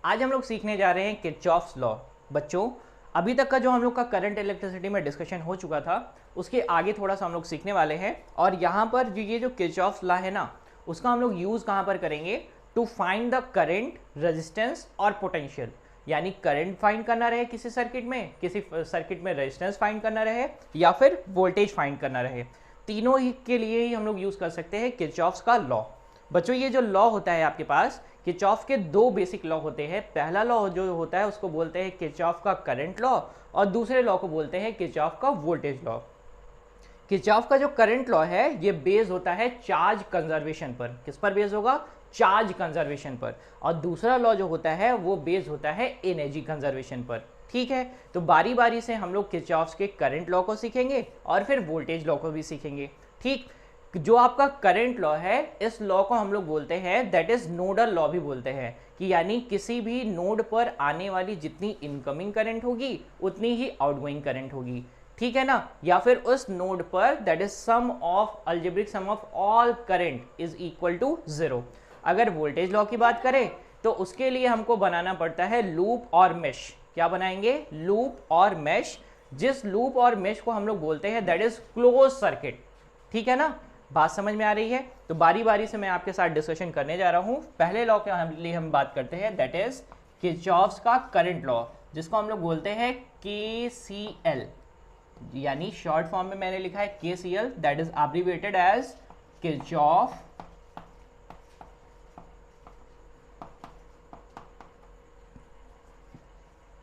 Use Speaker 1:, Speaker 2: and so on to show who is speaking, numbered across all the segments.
Speaker 1: आज हम लोग सीखने जा रहे हैं किरचॉफ्स लॉ। बच्चों, अभी तक का जो हम लोग का करंट इलेक्ट्रिसिटी में डिस्कशन हो चुका था, उसके आगे थोड़ा सा हम लोग सीखने वाले हैं। और यहाँ पर ये जो किरचॉफ्स लॉ है ना, उसका हम लोग यूज़ कहाँ पर करेंगे? To find the current, resistance और पोटेंशियल। यानी करंट फाइंड करना रहे किसी सर्किट में, किसी सर्किट में रेजिस्टेंस फाइंड करना रहे, या फिर वोल्टेज फाइंड करना रहे, तीनों ही के लिए ही हम लोग यूज़ कर सकते हैं किरचॉफ्स का लॉ। बच्चों, ये जो लॉ होता है आपके पास, किरचॉफ के दो बेसिक लॉ होते हैं। पहला लॉ जो होता है उसको बोलते हैं किरचॉफ का करंट लॉ, और दूसरे लॉ को बोलते हैं किरचॉफ का वोल्टेज लॉ। किरचॉफ का जो करंट लॉ है ये बेस होता है चार्ज कंजर्वेशन पर। किस पर बेस होगा? चार्ज कंजर्वेशन पर। और दूसरा लॉ जो होता है वो बेस होता है एनर्जी कंजर्वेशन पर। ठीक है, तो बारी बारी से हम लोग किरचॉफ के करंट लॉ को सीखेंगे और फिर वोल्टेज लॉ को भी सीखेंगे। ठीक, जो आपका करंट लॉ है, इस लॉ को हम लोग बोलते हैं दैट इज नोडल लॉ भी बोलते हैं, कि यानी किसी भी नोड पर आने वाली जितनी इनकमिंग करंट होगी उतनी ही आउटगोइंग करंट होगी। ठीक है ना? या फिर उस नोड पर that is sum of algebraic sum of all current is equal to 0। अगर वोल्टेज लॉ की बात करें तो उसके लिए हमको बनाना पड़ता है लूप और मेश। क्या बनाएंगे? लूप और मेश। जिस लूप और मेश को हम लोग बोलते हैं दैट इज क्लोज सर्किट। ठीक है ना? बात समझ में आ रही है? तो बारी बारी से मैं आपके साथ डिस्कशन करने जा रहा हूं। पहले लॉ के लिए हम बात करते हैं दैट इज किरचॉफ्स का करंट लॉ, जिसको हम लोग बोलते हैं KCL, यानी शॉर्ट फॉर्म में मैंने लिखा है KCL, that is abbreviated as Kirchhoff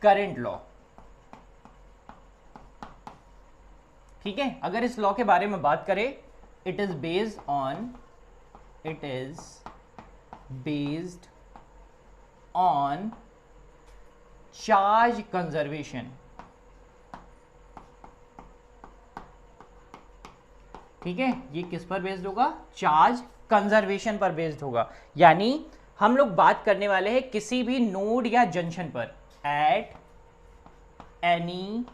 Speaker 1: current law. ठीक है, अगर इस लॉ के बारे में बात करें, it is based on charge conservation। ठीक है, ये किस पर बेस्ड होगा? चार्ज कंजर्वेशन पर बेस्ड होगा। यानी हम लोग बात करने वाले हैं किसी भी नोड या जंक्शन पर, एट एनी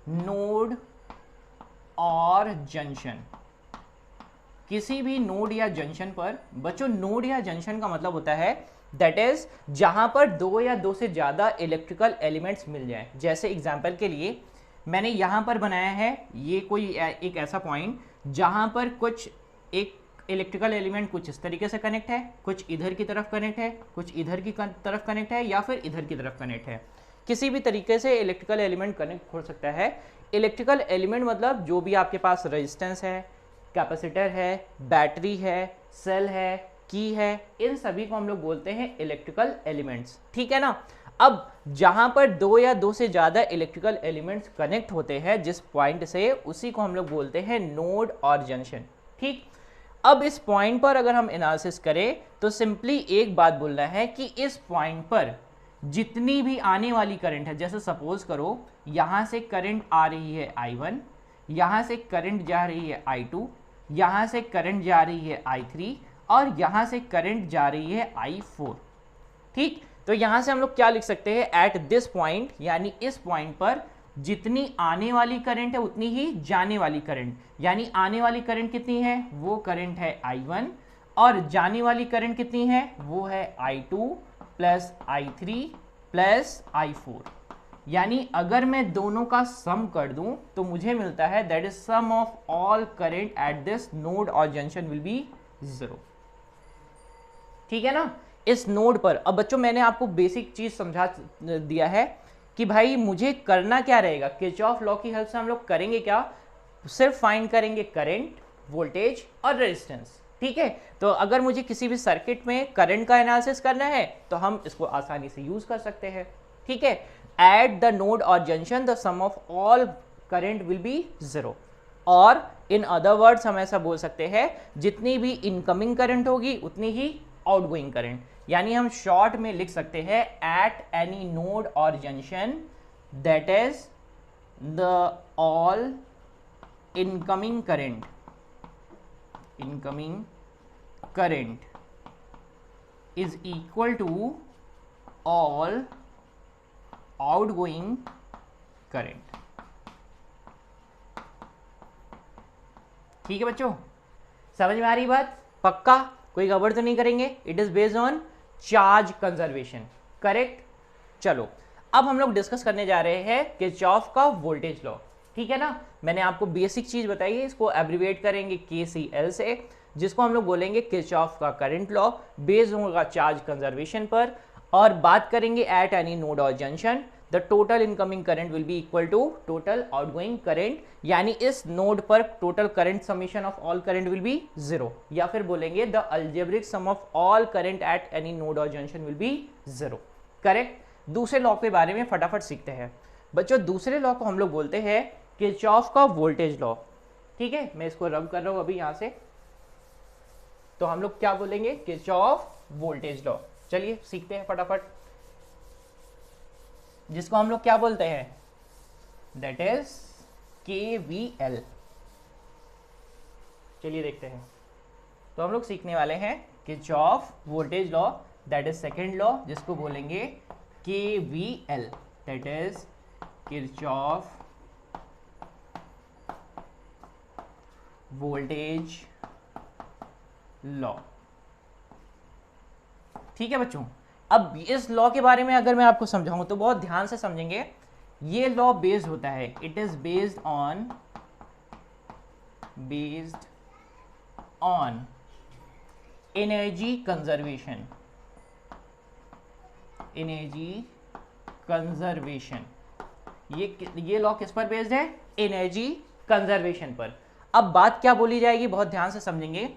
Speaker 1: नोड और जंक्शन, किसी भी नोड या जंक्शन पर। बच्चों, नोड या जंक्शन का मतलब होता है दैट इज जहां पर दो या दो से ज्यादा इलेक्ट्रिकल एलिमेंट्स मिल जाएं। जैसे एग्जांपल के लिए मैंने यहां पर बनाया है, ये कोई एक ऐसा पॉइंट जहां पर कुछ एक इलेक्ट्रिकल एलिमेंट कुछ इस तरीके से कनेक्ट है, कुछ इधर की तरफ कनेक्ट है, कुछ इधर की तरफ कनेक्ट है, या फिर इधर की तरफ कनेक्ट है। किसी भी तरीके से इलेक्ट्रिकल एलिमेंट कनेक्ट हो सकता है। इलेक्ट्रिकल एलिमेंट मतलब जो भी आपके पास रेजिस्टेंस है, कैपेसिटर है, बैटरी है, सेल है, की है, इन सभी को हम लोग बोलते हैं इलेक्ट्रिकल एलिमेंट्स। ठीक है ना? अब जहां पर दो या दो से ज्यादा इलेक्ट्रिकल एलिमेंट्स कनेक्ट होते हैं जिस पॉइंट से, उसी को हम लोग बोलते हैं नोड और जंक्शन। ठीक, अब इस पॉइंट पर अगर हम एनालिसिस करें तो सिंपली एक बात बोलना है कि इस पॉइंट पर जितनी भी आने वाली करंट है, जैसे सपोज करो यहां से करंट आ रही है I1, यहां से करंट जा रही है I2, यहां से करंट जा रही है I3, और यहां से करंट जा रही है I4। ठीक, तो यहां से हम लोग क्या लिख सकते हैं? एट दिस पॉइंट, यानी इस पॉइंट पर जितनी आने वाली करंट है उतनी ही जाने वाली करंट। यानी आने वाली करंट कितनी है? वो करंट है I1, और जाने वाली करंट कितनी है? वो है I2 plus I3 plus I4। यानी अगर मैं दोनों का सम कर दूं तो मुझे मिलता है that is sum of all current at this node और जंक्शन विल बी 0। ठीक है ना? इस नोड पर। अब बच्चों, मैंने आपको बेसिक चीज समझा दिया है कि भाई मुझे करना क्या रहेगा। किरचॉफ लॉ की हेल्प से हम लोग करेंगे क्या? सिर्फ फाइंड करेंगे करंट, वोल्टेज और रेजिस्टेंस। ठीक है, तो अगर मुझे किसी भी सर्किट में करंट का एनालिसिस करना है तो हम इसको आसानी से यूज कर सकते हैं। ठीक है, एट द नोड और junction the sum of all current will be 0। और इन अदर वर्ड्स हम ऐसा बोल सकते हैं जितनी भी इनकमिंग करंट होगी उतनी ही आउटगोइंग करंट। यानी हम शॉर्ट में लिख सकते हैं एट एनी नोड और junction that is the all incoming current is equal to all outgoing current। ठीक है बच्चों, समझ में आ रही बात? पक्का? कोई गड़बड़ तो नहीं करेंगे? It is based on charge conservation. Correct. चलो अब हम लोग डिस्कस करने जा रहे हैं किरचॉफ का वोल्टेज लॉ, ठीक है ना। मैंने आपको बेसिक चीज बताई है, इसको एब्रिविएट करेंगे KCL से, जिसको हम लोग बोलेंगे किरचॉफ का करंट लॉ, बेस्ड होगा चार्ज कंजर्वेशन पर, और बात करेंगे एट एनी नोड और junction the total incoming current will be equal to total outgoing current, यानी इस नोड पर total current summation of all current will be 0, या फिर बोलेंगे the algebraic sum of all current at any node और junction will be 0, correct. दूसरे law के बारे में फटाफट सीखते हैं बच्चों। दूसरे लॉ को हम लोग बोलते हैं किरचॉफ का वोल्टेज लॉ, ठीक है। मैं इसको रब कर रहा हूं अभी यहां से, तो हम लोग क्या बोलेंगे, किरचॉफ वोल्टेज लॉ। चलिए सीखते हैं फटाफट, जिसको हम लोग क्या बोलते हैं, दैट इज KVL। चलिए देखते हैं। तो हम लोग सीखने वाले हैं Kirchhoff voltage law, that is second law, जिसको बोलेंगे KVL, that is Kirchhoff voltage law, ठीक है बच्चों। अब इस लॉ के बारे में अगर मैं आपको समझाऊं तो बहुत ध्यान से समझेंगे। ये लॉ बेस्ड होता है, it is based on energy conservation, ये लॉ किस पर बेस्ड है, एनर्जी कंजर्वेशन पर। अब बात क्या बोली जाएगी, बहुत ध्यान से समझेंगे।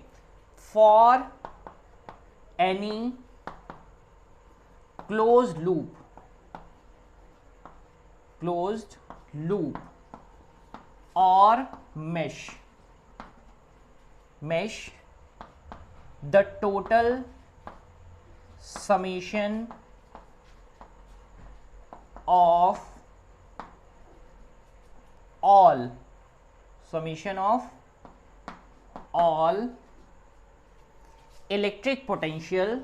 Speaker 1: For any closed loop or mesh, the total summation of all electric potential,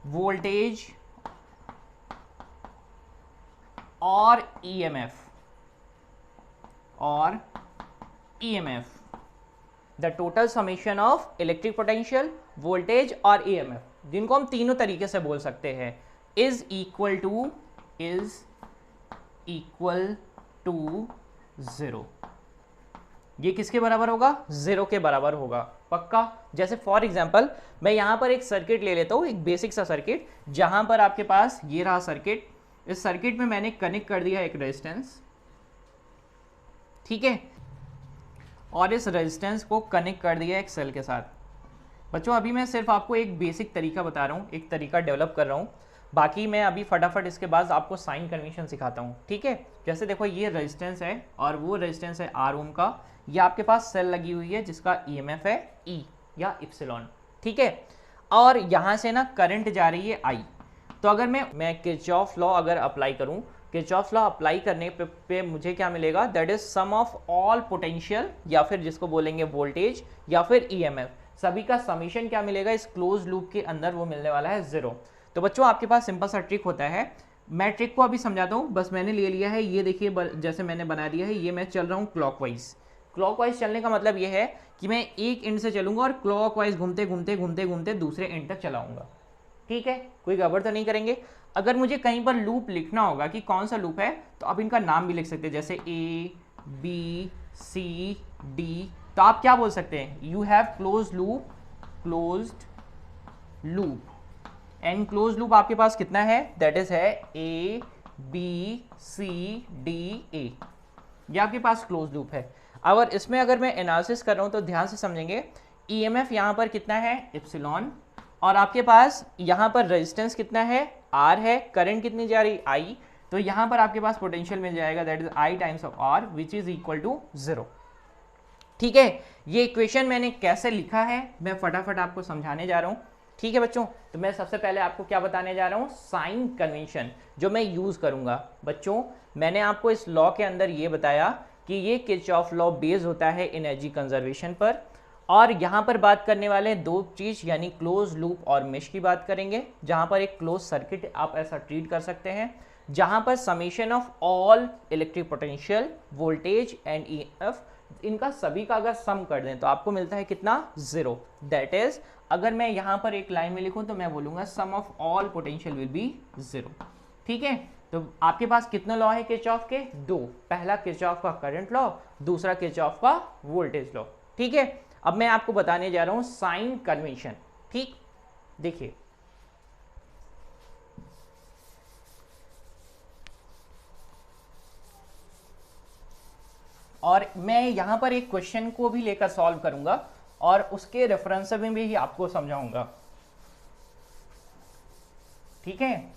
Speaker 1: voltage or EMF, the total summation of electric potential, voltage और EMF, जिनको हम तीनों तरीके से बोल सकते हैं, is equal to 0। ये किसके बराबर होगा, 0 के बराबर होगा, पक्का। जैसे फॉर एग्जांपल मैं यहां पर एक सर्किट ले लेता हूं, एक बेसिक सा सर्किट, जहां पर आपके पास ये रहा सर्किट। इस सर्किट में मैंने कनेक्ट कर दिया एक रेजिस्टेंस, ठीक है, और इस रेजिस्टेंस को कनेक्ट कर दिया एक सेल के साथ। बच्चों अभी मैं सिर्फ आपको एक बेसिक तरीका बता रहा हूँ, एक तरीका डेवलप कर रहा हूँ, बाकी मैं अभी फटाफट इसके बाद आपको साइन कन्वेंशन सिखाता हूँ, ठीक है। जैसे देखो ये रेजिस्टेंस है और वो रेजिस्टेंस है R ओम का, ये आपके पास सेल लगी हुई है जिसका EMF है E या इप्सिलॉन, ठीक है। और यहाँ से ना करंट जा रही है I। तो अगर मैं किरचॉफ लॉ अगर अप्लाई करूँ, किरचॉफ लॉ अप्लाई करने पे मुझे क्या मिलेगा, that is sum of all potential, या फिर जिसको बोलेंगे वोल्टेज, या फिर EMF, सभी का समीशन क्या मिलेगा इस क्लोज लूप के अंदर, वो मिलने वाला है 0। तो बच्चों आपके पास सिंपल सा ट्रिक होता है, मैं ट्रिक को अभी समझाता हूँ। बस मैंने ले लिया है, ये देखिए जैसे मैंने बना दिया है, ये मैं चल रहा हूँ क्लॉकवाइज। क्लॉकवाइज चलने का मतलब ये है कि मैं एक एंड से चलूंगा और क्लॉकवाइज घूमते घूमते घूमते घूमते दूसरे एंड तक चलाऊंगा, ठीक है। कोई गड़बड़ तो नहीं करेंगे। अगर मुझे कहीं पर लूप लिखना होगा कि कौन सा लूप है, तो आप इनका नाम भी लिख सकते हैं, जैसे A B C D। तो आप क्या बोल सकते हैं, you have closed loop and close loop आपके पास कितना है, दैट इज है A B C D A, ये आपके पास क्लोज लूप है। और इसमें अगर मैं एनालिसिस कर रहा हूं तो ध्यान से समझेंगे, EMF यहां पर कितना है, इप्सिलॉन, और आपके पास यहां पर रेजिस्टेंस कितना है, R है, करंट कितनी जा रही, I, तो यहां पर आपके पास पोटेंशियल मिल जाएगा, that is I times of R which is equal to 0, ठीक है। ये इक्वेशन मैंने कैसे लिखा है मैं फटाफट आपको समझाने जा रहा हूं, ठीक है बच्चों। तो मैं सबसे पहले आपको क्या बताने जा रहा हूं, साइन कन्वेंशन जो मैं यूज करूंगा। बच्चों मैंने आपको इस लॉ के अंदर ये बताया कि ये किरचॉफ लॉ बेस्ड होता है एनर्जी कंजर्वेशन पर, और यहाँ पर बात करने वाले दो चीज, यानी क्लोज लूप और मेश की बात करेंगे, जहां पर एक क्लोज सर्किट आप ऐसा ट्रीट कर सकते हैं, जहां पर summation of all electric potential, voltage and EMF इनका सभी का अगर सम कर दें तो आपको मिलता है कितना, 0। दैट इज अगर मैं यहाँ पर एक लाइन में लिखूँ तो मैं बोलूँगा sum of all potential will be 0। ठीक है, तो आपके पास कितने लॉ है किरचॉफ के, 2। पहला किरचॉफ का करंट लॉ, दूसरा किरचॉफ का वोल्टेज लॉ। ठीक है, अब मैं आपको बताने जा रहा हूँ साइन कन्वेंशन। ठीक, देखिए और मैं यहाँ पर एक क्वेश्चन को भी लेकर सॉल्व करूंगा और उसके रेफरेंस में भी आपको समझाऊंगा। ठीक है,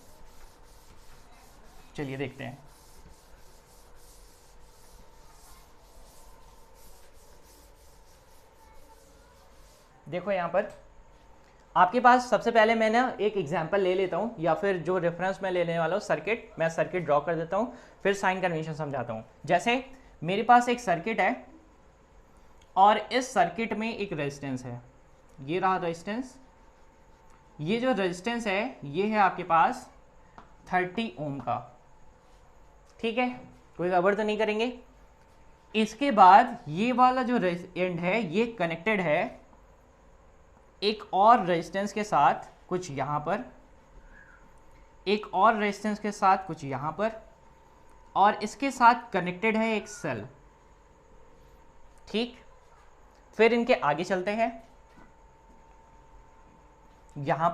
Speaker 1: चलिए देखते हैं। देखो यहाँ पर आपके पास सबसे पहले मैं ना एक एग्जांपल ले लेता हूँ, या फिर जो रेफरेंस मैं लेने वाला हूँ सर्किट, मैं सर्किट ड्रॉ कर देता हूँ, फिर साइन कन्वेंशन समझाता हूँ। जैसे मेरे पास एक सर्किट है और इस सर्किट में एक रेजिस्टेंस है, ये रहा रेजिस्टेंस। ये जो रेजिस्टेंस है ये है आपके पास 30 ओम का। ठीक है, कोई गड़बड़ तो नहीं करेंगे। इसके बाद ये वाला जो एंड है ये कनेक्टेड है एक और रेजिस्टेंस के साथ, कुछ यहाँ पर, एक और रेजिस्टेंस के साथ कुछ यहाँ पर, और इसके साथ कनेक्टेड है एक सेल। ठीक, फिर इनके आगे चलते हैं। यहां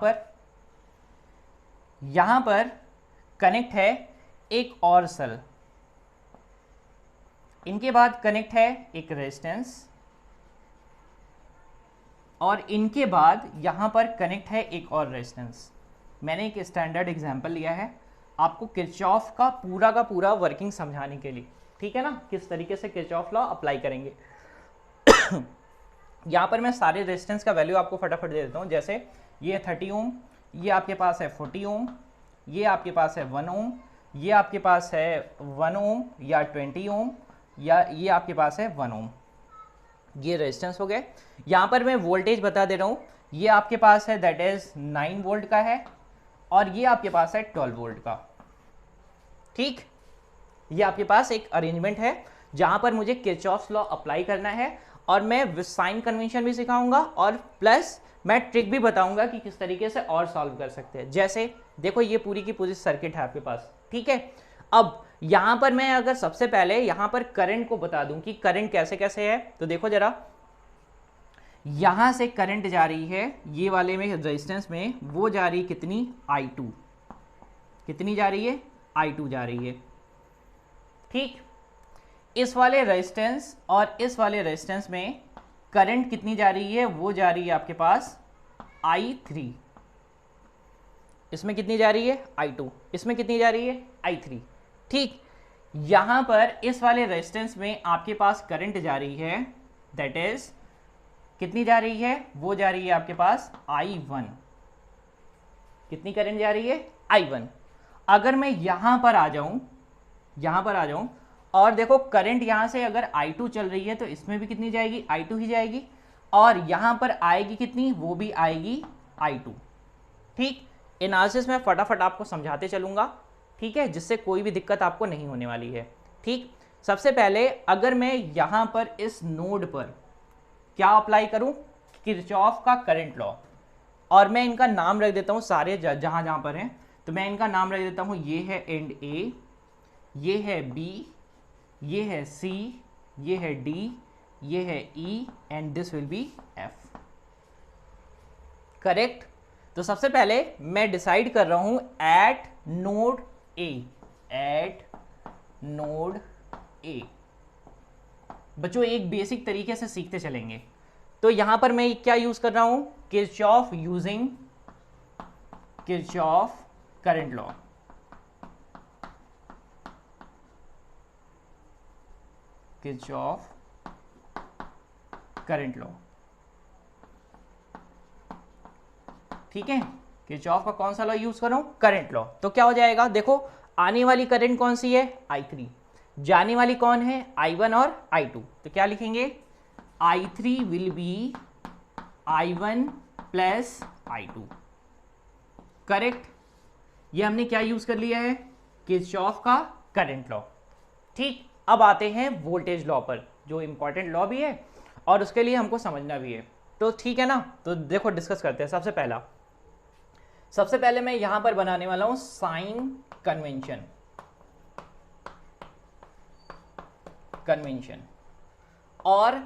Speaker 1: पर कनेक्ट है एक और सेल, इनके बाद कनेक्ट है एक रेजिस्टेंस, और इनके बाद यहां पर कनेक्ट है एक और रेजिस्टेंस। मैंने एक स्टैंडर्ड एग्जांपल लिया है आपको किरचॉफ का पूरा वर्किंग समझाने के लिए। ठीक है ना, किस तरीके से किरचॉफ लॉ अप्लाई करेंगे। यहाँ पर मैं सारे रेजिस्टेंस का वैल्यू आपको फटाफट दे देता हूँ। जैसे ये 30 ओम, ये आपके पास है 40 ओम, ये आपके पास है 1 ओम, ये आपके पास है 1 ओम या 20 ओम, या ये आपके पास है 1 ओम। ये रेजिस्टेंस हो गए। यहाँ पर मैं वोल्टेज बता दे रहा हूँ, ये आपके पास है दैट इज 9 वोल्ट का है, और ये आपके पास है 12 वोल्ट का। ठीक, ये आपके पास एक अरेंजमेंट है जहां पर मुझे किरचॉफ्स लॉ अप्लाई करना है, और मैं साइन कन्वेंशन भी सिखाऊंगा और प्लस मैं ट्रिक भी बताऊंगा कि किस तरीके से और सॉल्व कर सकते हैं। जैसे देखो ये पूरी की पूरी सर्किट है आपके पास। ठीक है, अब यहां पर मैं अगर सबसे पहले यहां पर करंट को बता दूं कि करंट कैसे कैसे है, तो देखो जरा, यहां से करंट जा रही है ये वाले में रेजिस्टेंस में, वो जा रही कितनी, I2। कितनी जा रही है, I2 जा रही है। ठीक, इस वाले रेजिस्टेंस और इस वाले रेजिस्टेंस में करंट कितनी जा रही है, वो जा रही है आपके पास I3। इसमें कितनी जा रही है, I2। इसमें कितनी जा रही है, I3। ठीक, यहां पर इस वाले रेजिस्टेंस में आपके पास करंट जा रही है, दैट इज कितनी जा रही है, वो जा रही है आपके पास I1। कितनी करंट जा रही है, I1। अगर मैं यहां पर आ जाऊं और देखो करंट यहां से अगर I2 चल रही है तो इसमें भी कितनी जाएगी, I2 ही जाएगी, और यहां पर आएगी कितनी, वो भी आएगी I2। ठीक, एनालिसिस में फटाफट आपको समझाते चलूंगा। ठीक है, जिससे कोई भी दिक्कत आपको नहीं होने वाली है। ठीक, सबसे पहले अगर मैं यहां पर इस नोड पर क्या अप्लाई करूं, किरचॉफ का करंट लॉ, और मैं इनका नाम रख देता हूं सारे जहां जहां पर हैं, तो मैं इनका नाम रख देता हूं, ये है एंड ए, ये है बी, ये है सी, ये है डी, ये है E, and this will be F. Correct. तो सबसे पहले मैं डिसाइड कर रहा हूं at node A, at node A. बच्चों एक बेसिक तरीके से सीखते चलेंगे। तो यहां पर मैं क्या यूज कर रहा हूं, Kirchhoff, using Kirchhoff current law. Kirchhoff current law. ठीक है, किरचॉफ का कौन सा लॉ यूज करूं, करंट लॉ। तो क्या हो जाएगा, देखो आने वाली करंट कौन सी है, I3, जाने वाली कौन है, I1 और I2। तो क्या लिखेंगे, I3 will be I1 plus I2। Correct, ये हमने क्या यूज कर लिया है, किरचॉफ का करंट लॉ। ठीक, अब आते हैं वोल्टेज लॉ पर। जो इंपॉर्टेंट लॉ भी है और उसके लिए हमको समझना भी है। तो ठीक है ना, तो देखो डिस्कस करते हैं। सबसे पहले मैं यहां पर बनाने वाला हूं साइन कन्वेंशन, और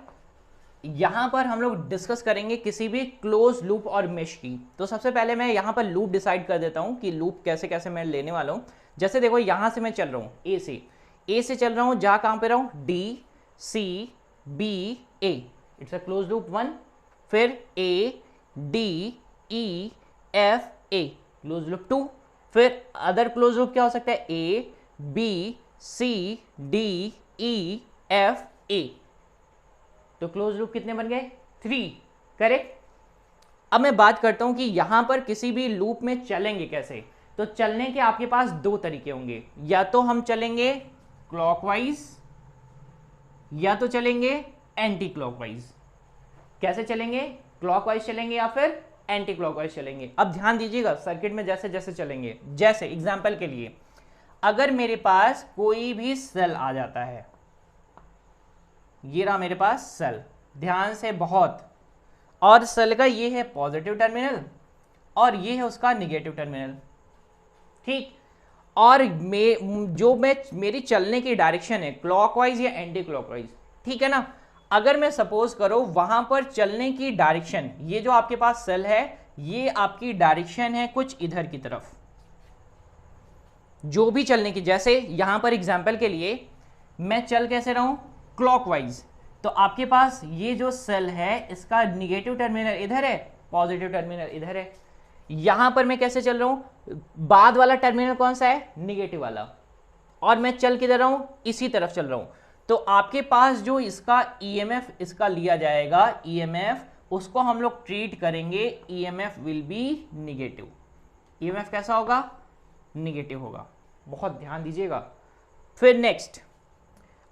Speaker 1: यहां पर हम लोग डिस्कस करेंगे किसी भी क्लोज लूप और मेश की। तो सबसे पहले मैं यहां पर लूप डिसाइड कर देता हूं कि लूप कैसे कैसे मैं लेने वाला हूं। जैसे देखो यहां से मैं चल रहा हूं ए से चल रहा हूं, जहां कहां पे रहा हूं, D C B A, it's a close loop 1। फिर A D E F A, close loop 2। फिर अदर क्लोज लूप क्या हो सकता है, A B C D E F A. तो क्लोज लूप कितने बन गए, 3, करेक्ट। अब मैं बात करता हूं कि यहां पर किसी भी लूप में चलेंगे कैसे। तो चलने के आपके पास 2 तरीके होंगे, या तो हम चलेंगे क्लॉकवाइज या तो चलेंगे एंटी क्लॉकवाइज। कैसे चलेंगे, क्लॉकवाइज चलेंगे या फिर एंटी क्लॉकवाइज चलेंगे। अब ध्यान दीजिएगा सर्किट में जैसे जैसे चलेंगे। जैसे एग्जांपल के लिए अगर मेरे पास कोई भी सेल आ जाता है, ये रहा मेरे पास सेल, ध्यान से बहुत, और सेल का ये है पॉजिटिव टर्मिनल और ये है उसका निगेटिव टर्मिनल, ठीक। और मेरी चलने की डायरेक्शन है क्लॉकवाइज या एंटी क्लॉकवाइज, ठीक है ना। अगर मैं सपोज करो वहां पर चलने की डायरेक्शन, ये जो आपके पास सेल है ये आपकी डायरेक्शन है कुछ इधर की तरफ, जो भी चलने की, जैसे यहां पर एग्जांपल के लिए मैं चल कैसे रहा हूं, क्लॉकवाइज। तो आपके पास ये जो सेल है इसका निगेटिव टर्मिनल इधर है, पॉजिटिव टर्मिनल इधर है। यहां पर मैं कैसे चल रहा हूं, बाद वाला टर्मिनल कौन सा है, निगेटिव वाला, और मैं चल किधर रहा हूं, इसी तरफ चल रहा हूं। तो आपके पास जो इसका ईएमएफ इसका लिया जाएगा, ईएमएफ, उसको हम लोग ट्रीट करेंगे, EMF will be negative. EMF कैसा होगा, निगेटिव होगा, बहुत ध्यान दीजिएगा। फिर नेक्स्ट,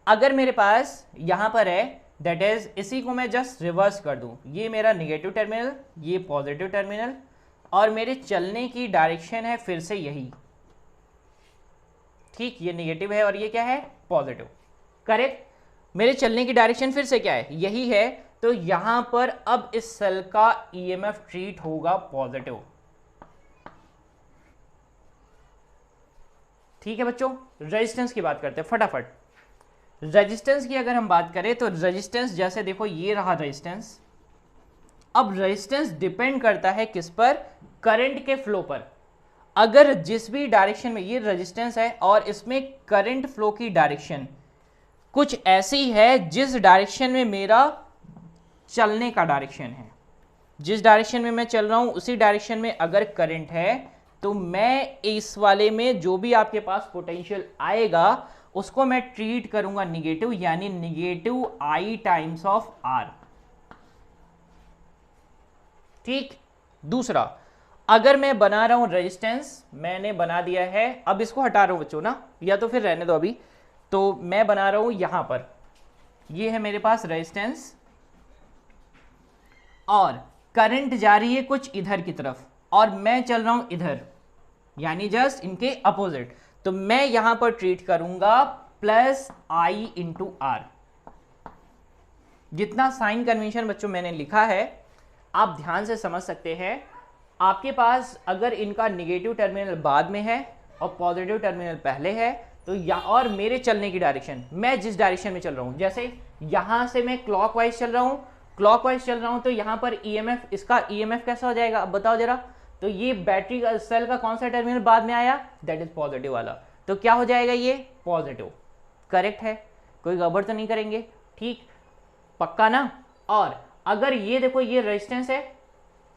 Speaker 1: अगर मेरे पास यहां पर है, दैट इज इसी को मैं जस्ट रिवर्स कर दूं, ये मेरा निगेटिव टर्मिनल, ये पॉजिटिव टर्मिनल, और मेरे चलने की डायरेक्शन है फिर से यही, ठीक। ये निगेटिव है और ये क्या है, पॉजिटिव, करेक्ट। मेरे चलने की डायरेक्शन फिर से क्या है, यही है। तो यहां पर अब इस सेल का ईएमएफ ट्रीट होगा पॉजिटिव, ठीक है बच्चों। रेजिस्टेंस की बात करते हैं फटाफट। रेजिस्टेंस की अगर हम बात करें तो रेजिस्टेंस, जैसे देखो ये रहा रेजिस्टेंस। अब रेजिस्टेंस डिपेंड करता है किस पर, करंट के फ्लो पर। अगर जिस भी डायरेक्शन में ये रेजिस्टेंस है और इसमें करंट फ्लो की डायरेक्शन कुछ ऐसी है जिस डायरेक्शन में मेरा चलने का डायरेक्शन है, जिस डायरेक्शन में मैं चल रहा हूं उसी डायरेक्शन में अगर करंट है, तो मैं इस वाले में जो भी आपके पास पोटेंशियल आएगा उसको मैं ट्रीट करूंगा निगेटिव, यानी negative I times of R, ठीक। दूसरा, अगर मैं बना रहा हूं रेजिस्टेंस, मैंने बना दिया है, अब इसको हटा रहा हूं बच्चों ना, या तो फिर रहने दो अभी। तो मैं बना रहा हूं यहां पर, ये है मेरे पास रेजिस्टेंस और करंट जा रही है कुछ इधर की तरफ और मैं चल रहा हूं इधर, यानी जस्ट इनके अपोजिट। तो मैं यहां पर ट्रीट करूंगा प्लस आई इंटू आर। जितना साइन कन्वेंशन बच्चों मैंने लिखा है आप ध्यान से समझ सकते हैं। आपके पास अगर इनका निगेटिव टर्मिनल बाद में है और पॉजिटिव टर्मिनल पहले है, तो और मेरे चलने की डायरेक्शन, मैं जिस डायरेक्शन में चल रहा हूं, जैसे यहां से मैं क्लॉकवाइज चल रहा हूं, तो यहां पर ईएमएफ, इसका ईएमएफ कैसा हो जाएगा अब बताओ जरा। तो ये बैटरी का सेल का कौन सा टर्मिनल बाद में आया, दैट इज पॉजिटिव वाला, तो क्या हो जाएगा ये पॉजिटिव, करेक्ट है, कोई गड़बड़ तो नहीं करेंगे, ठीक, पक्का ना। और अगर ये देखो ये रेजिस्टेंस है,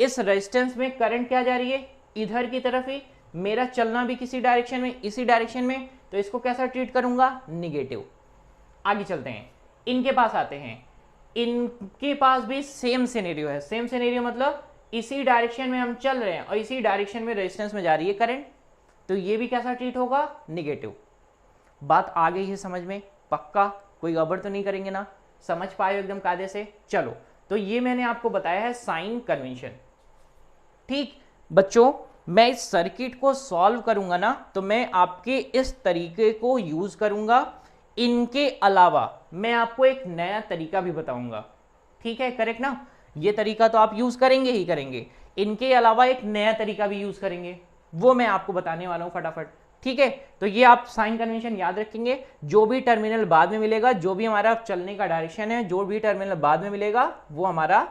Speaker 1: इस रेजिस्टेंस में करंट क्या जा रही है, इधर की तरफ ही, मेरा चलना भी किसी डायरेक्शन में, इसी डायरेक्शन में, तो इसको कैसा ट्रीट करूंगा, निगेटिव। आगे चलते हैं, इनके पास आते हैं। इनके पास भी सेम सिनेरियो है। सेम सिनेरियो मतलब इसी डायरेक्शन में हम चल रहे हैं और इसी डायरेक्शन में रेजिस्टेंस में जा रही है करंट, तो ये भी कैसा ट्रीट होगा, निगेटिव। बात आ गई है समझ में, पक्का, कोई गड़बड़ तो नहीं करेंगे ना, समझ पाए एकदम कायदे से। चलो, तो ये मैंने आपको बताया है साइन कन्वेंशन, ठीक। बच्चों मैं इस सर्किट को सॉल्व करूंगा ना, तो मैं आपके इस तरीके को यूज करूंगा। इनके अलावा मैं आपको एक नया तरीका भी बताऊंगा, ठीक है, करेक्ट ना। ये तरीका तो आप यूज करेंगे ही करेंगे, इनके अलावा एक नया तरीका भी यूज करेंगे, वो मैं आपको बताने वाला हूं फटाफट, ठीक है। तो ये आप साइन कन्वेंशन याद रखेंगे, जो भी टर्मिनल बाद में मिलेगा, जो भी हमारा चलने का डायरेक्शन है, जो भी टर्मिनल बाद में मिलेगा वो हमारा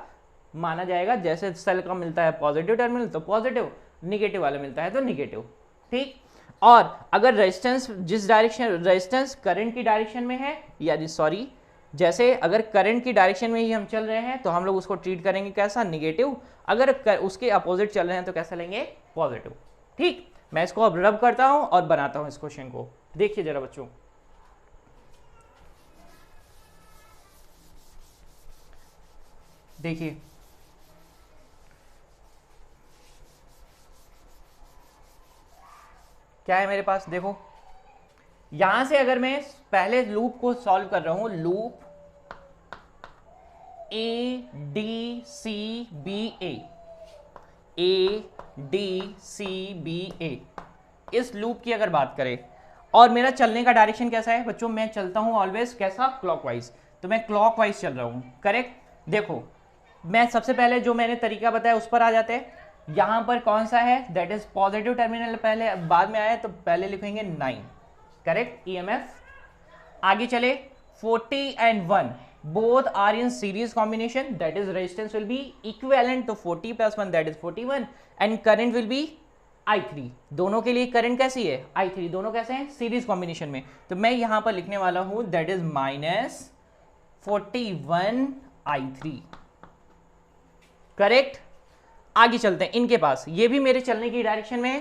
Speaker 1: माना जाएगा। जैसे सेल का मिलता है पॉजिटिव टर्मिनल तो पॉजिटिव, निगेटिव वाला मिलता है तो निगेटिव, ठीक। और अगर रेजिस्टेंस जिस डायरेक्शन, रेजिस्टेंस करंट की डायरेक्शन में है, यानी सॉरी, जैसे अगर करंट की डायरेक्शन में ही हम चल रहे हैं तो हम लोग उसको ट्रीट करेंगे कैसा, निगेटिव। अगर उसके अपोजिट चल रहे हैं तो कैसा लेंगे, पॉजिटिव, ठीक। मैं इसको अब रब करता हूं और बनाता हूं इस क्वेश्चन को, देखिए जरा बच्चों। देखिए क्या है मेरे पास, देखो यहां से अगर मैं पहले लूप को सॉल्व कर रहा हूं, loop A D C B A D C B A, इस लूप की अगर बात करें और मेरा चलने का डायरेक्शन कैसा है बच्चों, मैं चलता हूं ऑलवेज कैसा, क्लॉकवाइज। तो मैं क्लॉकवाइज चल रहा हूं, करेक्ट। देखो मैं सबसे पहले जो मैंने तरीका बताया उस पर आ जाते हैं। यहां पर कौन सा है, दैट इज पॉजिटिव टर्मिनल, पहले बाद में आया तो पहले लिखेंगे 9, करेक्ट, ईएमएफ। आगे चले 40 and 1 both are in series combination, that is resistance will be equivalent to 40 plus 1, that is 41, and current will be I3। दोनों के लिए करंट कैसी है, I3, दोनों कैसे हैं, सीरीज कॉम्बिनेशन में। तो मैं यहां पर लिखने वाला हूं दैट इज -41 I3, करेक्ट। आगे चलते हैं इनके पास, ये भी मेरे चलने की डायरेक्शन में है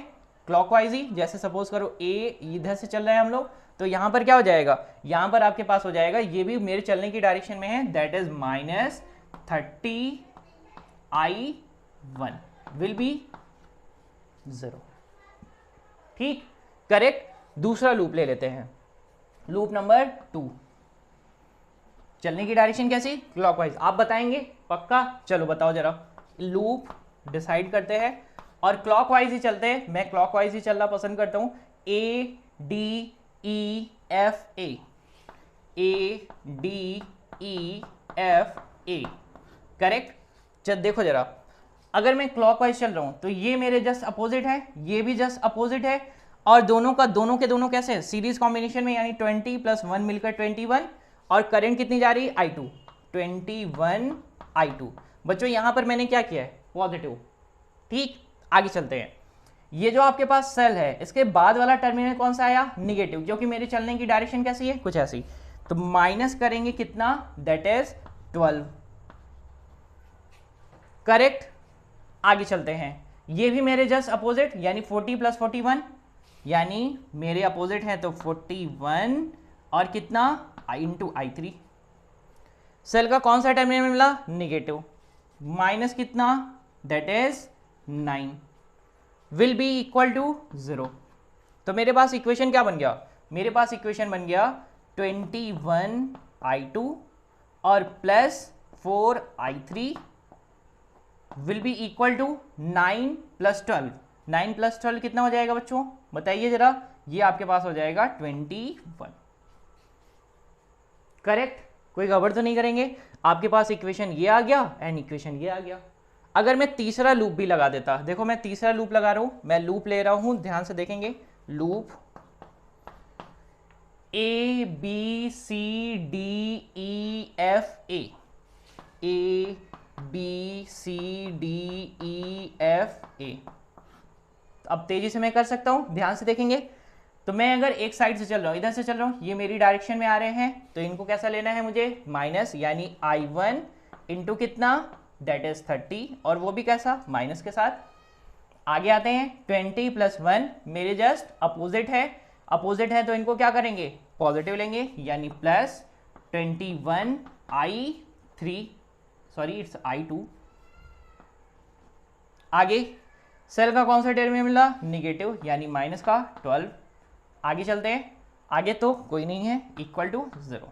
Speaker 1: क्लॉकवाइज ही। जैसे सपोज करो ए इधर से चल रहे हैं हम लोग, तो यहां पर क्या हो जाएगा, यहां पर आपके पास हो जाएगा, ये भी मेरे चलने की डायरेक्शन में है, that is -30 I1 will be 0, ठीक, करेक्ट। दूसरा लूप ले लेते हैं, लूप नंबर 2, चलने की डायरेक्शन कैसी, क्लॉकवाइज। आप बताएंगे पक्का, चलो बताओ जरा। लूप डिसाइड करते हैं और क्लॉकवाइज ही चलते हैं, मैं क्लॉकवाइज ही चलना पसंद करता हूं। ए डी ई एफ ए, ए डी ई एफ ए, करेक्ट। जब देखो जरा, अगर मैं क्लॉकवाइज चल रहा हूं तो ये मेरे जस्ट अपोजिट है, ये भी जस्ट अपोजिट है, और दोनों का दोनों के दोनों कैसे हैं, सीरीज कॉम्बिनेशन में, यानी 20 + 1 मिलकर 21, और करंट कितनी जा रही है, I2, 21 I2। बच्चों यहां पर मैंने क्या किया है, पॉजिटिव, ठीक। आगे चलते हैं, ये जो आपके पास सेल है इसके बाद वाला टर्मिनल कौन सा आया, निगेटिव, क्योंकि मेरे चलने की डायरेक्शन कैसी है, कुछ ऐसी। तो माइनस करेंगे कितना, दैट इज 12, करेक्ट। आगे चलते हैं, ये भी मेरे जस्ट अपोजिट, यानी 40 + 41, यानी मेरे अपोजिट है तो 41 और कितना I × I3। सेल का कौन सा टर्मिनल मिला, निगेटिव, माइनस कितना, that is 9 will be equal to 0। तो मेरे पास इक्वेशन क्या बन गया, मेरे पास इक्वेशन बन गया 21 I2 और +4 I3 will be equal to 9 + 12। 9 + 12 कितना हो जाएगा बच्चों, बताइए जरा, ये आपके पास हो जाएगा 21, करेक्ट। कोई गड़बड़ तो नहीं करेंगे, आपके पास इक्वेशन ये आ गया एंड इक्वेशन ये आ गया। अगर मैं तीसरा लूप भी लगा देता, देखो मैं तीसरा लूप लगा रहा हूं, मैं लूप ले रहा हूं, ध्यान से देखेंगे, loop A B C D E F A, A B C D E F A। अब तेजी से मैं कर सकता हूं, ध्यान से देखेंगे। तो मैं अगर एक साइड से चल रहा हूं, इधर से चल रहा हूं, ये मेरी डायरेक्शन में आ रहे हैं, तो इनको कैसा लेना है मुझे, माइनस, यानी I1 इंटू कितना, दैट इज 30, और वो भी कैसा, माइनस के साथ। आगे आते हैं, 20 + 1 मेरे जस्ट अपोजिट है, अपोजिट है तो इनको क्या करेंगे, पॉजिटिव लेंगे, यानी +21 I3, सॉरी इट्स I2। आगे सेल का कौन सा टर्मिनल मिला, निगेटिव, यानी माइनस का 12। आगे चलते हैं, आगे तो कोई नहीं है, इक्वल टू 0।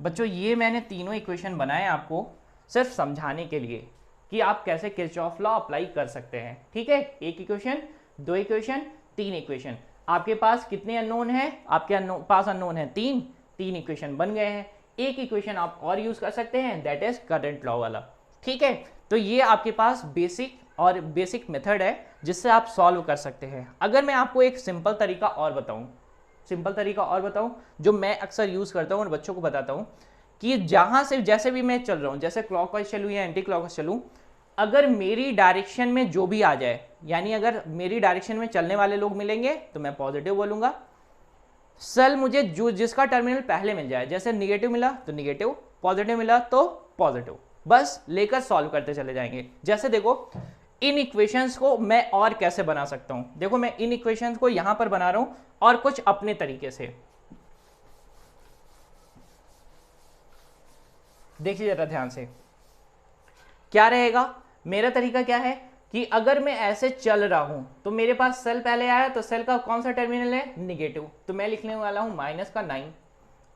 Speaker 1: बच्चों ये मैंने तीनों इक्वेशन बनाए आपको सिर्फ समझाने के लिए कि आप कैसे किरचॉफ लॉ अप्लाई कर सकते हैं, ठीक है। एक इक्वेशन, दो इक्वेशन, तीन इक्वेशन। आपके पास कितने अननोन है, आपके पास अननोन है 3, 3 इक्वेशन बन गए हैं। एक इक्वेशन आप और यूज कर सकते हैं, दैट इज करंट लॉ वाला। ठीक है, तो ये आपके पास बेसिक मेथड है जिससे आप सॉल्व कर सकते हैं। अगर मैं आपको एक सिंपल तरीका और बताऊं जो मैं अक्सर यूज करता हूं और बच्चों को बताता हूं, कि जहां से जैसे भी मैं चल रहा हूं, जैसे क्लॉकवाइज चलूं या एंटी क्लॉकवाइज चलूं, अगर मेरी डायरेक्शन में जो भी आ जाए, यानी अगर मेरी डायरेक्शन में चलने वाले लोग मिलेंगे तो मैं पॉजिटिव बोलूंगा। सेल मुझे जो जिसका टर्मिनल पहले मिल जाए, जैसे निगेटिव मिला तो निगेटिव, पॉजिटिव मिला तो पॉजिटिव, बस लेकर सॉल्व करते चले जाएंगे। जैसे देखो, इन इक्वेशंस को मैं और कैसे बना सकता हूं, देखो मैं इन इक्वेशंस को यहां पर बना रहा हूं और कुछ अपने तरीके से। देखिए जरा ध्यान से, क्या रहेगा मेरा तरीका, क्या है कि अगर मैं ऐसे चल रहा हूं तो मेरे पास सेल पहले आया, तो सेल का कौन सा टर्मिनल है, निगेटिव, तो मैं लिखने वाला हूं माइनस का 9।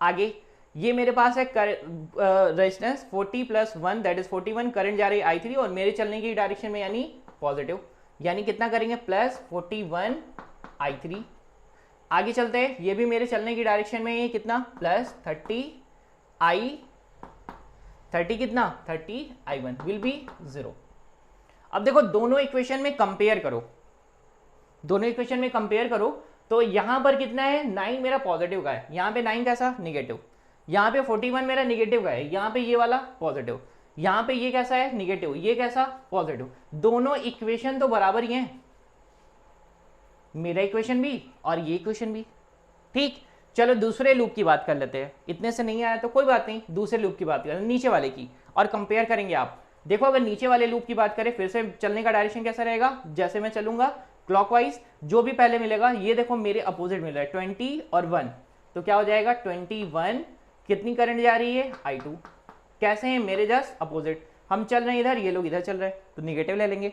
Speaker 1: आगे ये मेरे पास है रेजिस्टेंस 40 + 1 दैट इज 41, करंट जा रही है I3 और मेरे चलने की डायरेक्शन में यानी पॉजिटिव, यानी कितना करेंगे +41 I3। आगे चलते हैं, ये भी मेरे चलने की डायरेक्शन में, ये कितना +30 कितना 30 I1 विल बी 0। अब देखो दोनों इक्वेशन में कंपेयर करो, तो यहां पर कितना है 9 मेरा पॉजिटिव का है, यहां पे 9 कैसा निगेटिव, यहां पे 41 मेरा निगेटिव का है, यहां पे ये वाला पॉजिटिव, यहां पे ये कैसा है निगेटिव, ये कैसा पॉजिटिव। दोनों इक्वेशन तो बराबर ही हैं, मेरा इक्वेशन भी और ये इक्वेशन भी। ठीक, चलो दूसरे लूप की बात कर लेते हैं, इतने से नहीं आया तो कोई बात नहीं, दूसरे लूप की बात करें, नीचे वाले की, और कंपेयर करेंगे आप। देखो अगर नीचे वाले लूप की बात करें, फिर से चलने का डायरेक्शन कैसा रहेगा, जैसे मैं चलूंगा क्लॉकवाइज, जो भी पहले मिलेगा, ये देखो मेरे अपोजिट मिल रहा है 20 और 1, तो क्या हो जाएगा 21, कितनी करंट जा रही है I2, कैसे हैं मेरे जस्ट अपोजिट, हम चल रहे हैं इधर, ये लोग इधर चल रहे हैं, तो निगेटिव ले लेंगे।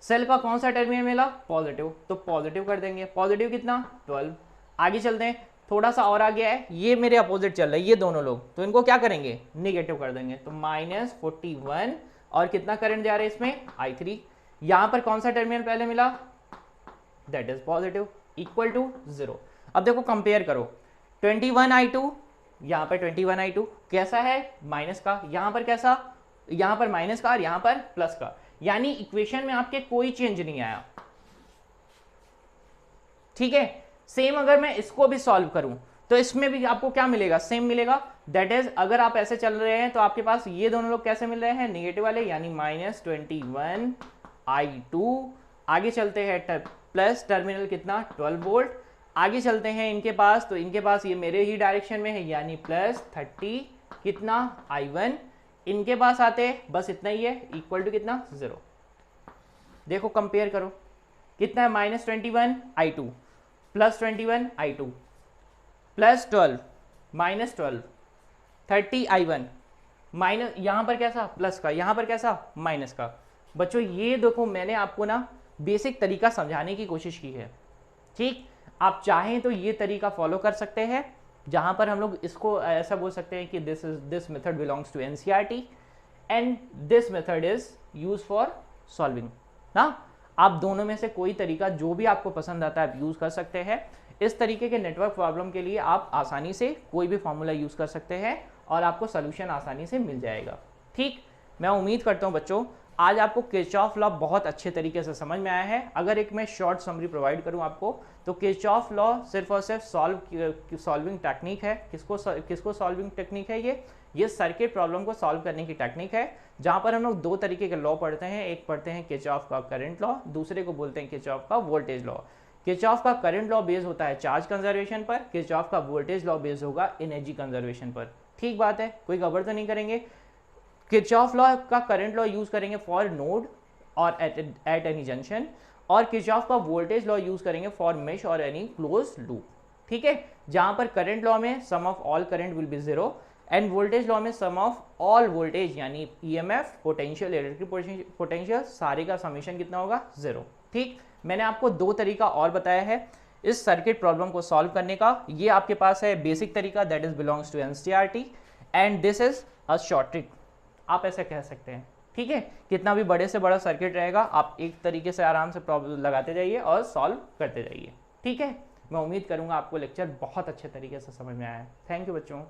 Speaker 1: सेल का कौन सा टर्मिनल मिला, पॉजिटिव, तो पॉजिटिव कर देंगे, पॉजिटिव कितना 12। आगे चलते हैं, थोड़ा सा और आगे है, ये मेरे अपोजिट चल रहा है ये दोनों लोग, तो इनको क्या करेंगे निगेटिव कर देंगे, तो -41 और कितना करंट जा रहा है इसमें I3। यहां पर कौन सा टर्मिनल पहले मिला, that is positive, equal to 0। अब देखो कंपेयर करो, 21 I2, यहां पर 21 I2 कैसा है माइनस का, यहां पर कैसा, यहां पर माइनस का और यहां पर प्लस का, यानी इक्वेशन में आपके कोई चेंज नहीं आया। ठीक है, सेम अगर मैं इसको भी सॉल्व करूं तो इसमें भी आपको क्या मिलेगा, सेम मिलेगा, दैट इज अगर आप ऐसे चल रहे हैं तो आपके पास ये दोनों लोग कैसे मिल रहे हैं निगेटिव वाले, यानी -21 I2। आगे चलते हैं प्लस टर्मिनल कितना 12 वोल्ट, आगे चलते हैं इनके पास, तो इनके पास ये मेरे ही डायरेक्शन में है, यानी +30 कितना I1, इनके पास आते हैं बस इतना ही है, इक्वल टू कितना 0। देखो कंपेयर करो, कितना है -21 I2 +21 I2 +12 -12 30 I1 माइनस, यहां पर कैसा प्लस का, यहां पर कैसा माइनस का। बच्चों ये देखो मैंने आपको ना बेसिक तरीका समझाने की कोशिश की है। ठीक, आप चाहें तो ये तरीका फॉलो कर सकते हैं, जहां पर हम लोग इसको ऐसा बोल सकते हैं कि this method belongs to NCERT and this method is use for solving ना। आप दोनों में से कोई तरीका जो भी आपको पसंद आता है आप यूज कर सकते हैं। इस तरीके के नेटवर्क प्रॉब्लम के लिए आप आसानी से कोई भी फॉर्मूला यूज कर सकते हैं और आपको सोल्यूशन आसानी से मिल जाएगा। ठीक, मैं उम्मीद करता हूं बच्चों आज आपको किरचॉफ लॉ बहुत अच्छे तरीके से समझ में आया है। अगर एक मैं शॉर्ट समरी प्रोवाइड करूं आपको, तो किरचॉफ लॉ सिर्फ और सिर्फ सॉल्विंग टेक्निक है। किसको सॉल्विंग टेक्निक है ये सर्किट प्रॉब्लम को सॉल्व करने की टेक्निक है, जहां पर हम लोग दो तरीके के लॉ पढ़ते हैं। एक पढ़ते हैं किरचॉफ का करंट लॉ, दूसरे को बोलते हैं किरचॉफ का वोल्टेज लॉ। किरचॉफ का करंट लॉ बेस्ड होता है चार्ज कंजर्वेशन पर, किरचॉफ का वोल्टेज लॉ बेस्ड होगा एनर्जी कंजर्वेशन पर। ठीक बात है, कोई गड़बड़ तो नहीं करेंगे। किरचॉफ लॉ का करंट लॉ यूज करेंगे फॉर नोड और एट एनी जंक्शन, और किरचॉफ का वोल्टेज लॉ यूज करेंगे फॉर मेश और एनी क्लोज लूप। ठीक है, जहां पर करंट लॉ में सम of all current will be 0 end voltage law में सम ऑफ ऑल वोल्टेज यानी EMF, पोटेंशियल, इलेक्ट्रिक पोटेंशियल, सारे का समीशन कितना होगा 0। ठीक, मैंने आपको दो तरीका और बताया है इस सर्किट प्रॉब्लम को सॉल्व करने का। ये आपके पास है बेसिक तरीका, that is belongs to NCERT and this is a short trick, आप ऐसे कह सकते हैं। ठीक है, कितना भी बड़े से बड़ा सर्किट रहेगा आप एक तरीके से आराम से प्रॉब्लम लगाते जाइए और सॉल्व करते जाइए। ठीक है, मैं उम्मीद करूंगा आपको लेक्चर बहुत अच्छे तरीके से समझ में आया है। थैंक यू बच्चों।